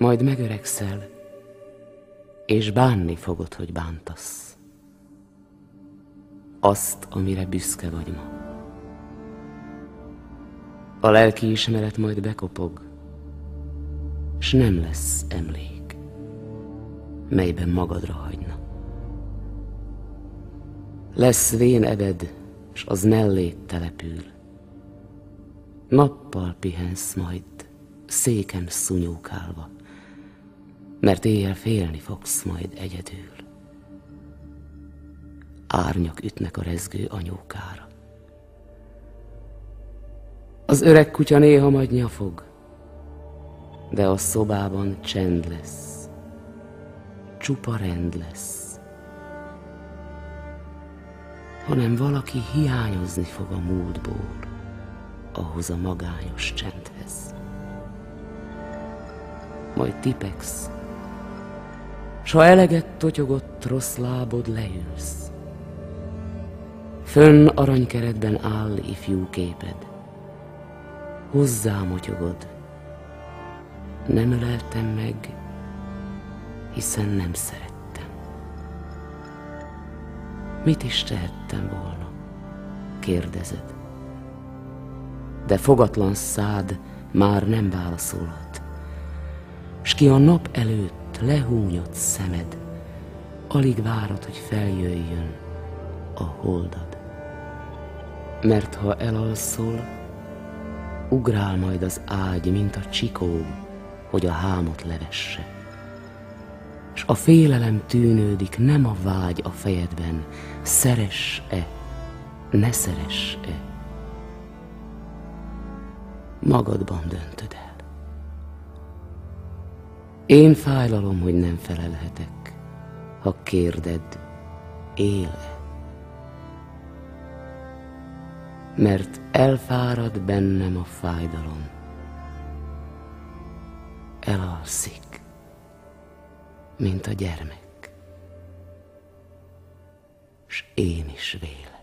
Majd megöregszel, és bánni fogod, hogy bántasz. Azt, amire büszke vagy ma. A lelkiismeret majd bekopog, s nem lesz emlék, melyben magadra hagyna. Lesz vén ebed, s az mellét települ. Nappal pihensz majd, széken szunyókálva, mert éjjel félni fogsz majd egyedül. Árnyak ütnek a rezgő anyókára. Az öreg kutya néha majd nyafog, de a szobában csend lesz, csupa rend lesz. Hanem valaki hiányozni fog a múltból, ahhoz a magányos csendhez. Majd tipegsz, s ha eleget totyogott rossz lábod, leülsz. Fönn aranykeretben áll ifjú képed, hozzámotyogod. Nem öleltem meg, hiszen nem szerettem. Mit is tehettem volna? Kérdezed. De fogatlan szád már nem válaszolhat, s ki a nap előtt lehúnyott szemed, alig várod, hogy feljöjjön a holdad. Mert ha elalszol, ugrál majd az ágy, mint a csikó, hogy a hámot levesse. S a félelem tűnődik, nem a vágy a fejedben, szeress-e, ne szeress-e. Magadban döntöd el. Én fájlalom, hogy nem felelhetek, ha kérded, él-e. Mert elfárad bennem a fájdalom, elalszik, mint a gyermek, s én is vélem.